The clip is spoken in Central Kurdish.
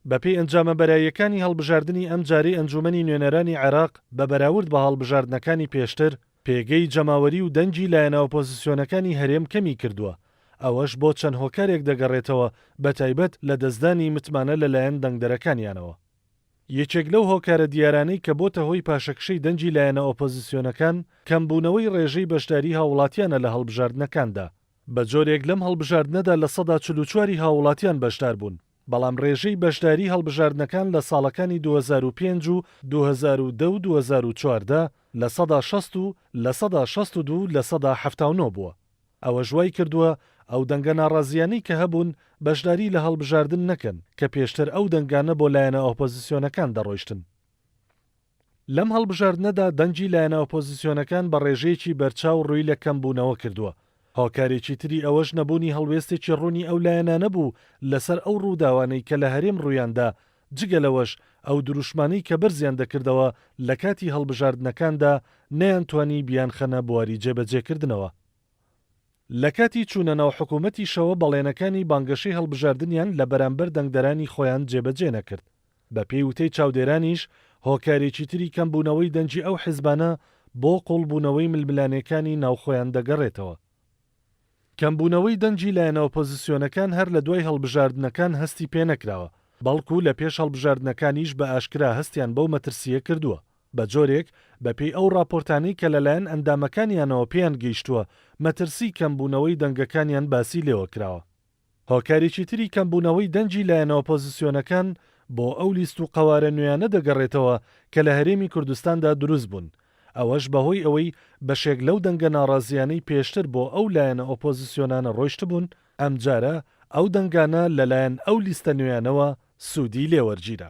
بەپێی ئەنجامە بەراییەکانی هەڵبژاردننی ئەم جارەی ئەنجومەنی نوێنەرانی عێراق بە بەراورد بە هەڵبژاردنەکانی پێشتر پێگەی جەماوەری و دەنجی لایەنە ئۆپۆزیسیۆنەکانی هەرێم کەمی کردووە. ئەوەش بۆ چەند هۆکارێک دەگەڕێتەوە بە تایبەت لە دەستدانی متمانە لەلایەن دەنگدەرەکانیانەوە. یەکێک لەو هۆکارە دیارانەی کە بۆتە هۆی پاشەکشەی دەنجی لایەنە ئۆپۆزیسیۆنەکان کەمبوونەوەی ڕێژەی بەشداری هاوڵاتیانە لە هەڵبژاردنەکاندا. بە جۆرێک لەم هەڵبژاردنەدا لە 44 هاوڵاتیان بەشدار بوون. بەڵام ڕێژەی بەشداری هەڵبژاردنەکان لە ساڵەکانی 2005 و 2010 و 2014 لە 160 و لە 162 لە 179 بووە. ئەوە ژوای کردووە ئەو دەنگە ناڕازیانەی کە هەبوون بەشداری لە هەڵبژاردن نەکەن کە پێشتر ئەو دەنگانە بۆ لایەنە ئۆپۆزیسیۆنەکان دەڕۆیشتن. لەم هەڵبژاردنەدا دەنجی لایەنە ئۆپۆزیسیۆنەکان بە ڕێژەیەکی بەرچاو ڕووی لە کەمبوونەوە کردووە. هۆکارێکی تری ئەوەش نەبوونی هەڵوێستێکی ڕوونی ئەو لایەنانە بوو لەسەر ئەو ڕووداوانەی کە لە هەرێم ڕوویاندا جگە لەوەش ئەو دروشمانەی کە بەرزیان دەکردەوە لە کاتی هەڵبژاردنەکاندا نەیانتوانی بیانخەنە بواری جێبەجێکردنەوە. لە کاتی چوونە ناو حکوومەتیشەوە بەڵێنەکانی بانگەشەی هەڵبژاردنیان لە بەرامبەر دەنگدەرانی خۆیان جێبەجێ نەکرد. بە پێی وتەی چاودێرانیش هۆکارێکی تری کەمبوونەوەی دەنجی ئەو حیزبانە بۆ قوڵبوونەوەی ململانەکانی ناوخۆیان دەگەڕێتەوە. کەمبوونەوەی دەنجی لایەنە ئۆپۆزیسیۆنەکان هەر لە دوای هەڵبژاردنەکان هەستی پێ نەکراوە، بەڵکو لە پێش هەڵبژاردنەکانیش بە ئاشکرا هەستیان بەو مەترسیە کردووە. بە جۆرێک بەپێی ئەو راپۆرتانەی کە لەلایەن ئەندامەکانیانەوە پێیان گەیشتووە مەترسی کەمبوونەوەی دەنگەکانیان باسی لێوە کراوە. هۆکارێکی تری کەمبوونەوەی دەنجی لایەنە ئۆپۆزیسیۆنەکان بۆ ئەو لیست و قەوارە نوێیانە دەگەڕێتەوە کە لە هەرێمی کوردستاندا دروست بوون. ئەوەش بەهۆی ئەوەی بەشێک لەو دەنگە ناڕازیانەی پێشتر بۆ ئەو لایەنە ئۆپۆزیسیۆنانە ڕۆیشت بوون، ئەم جارە ئەو دەنگانە لەلایەن ئەو لیستە نوێیانەوە سوودی لێوەرگیرە.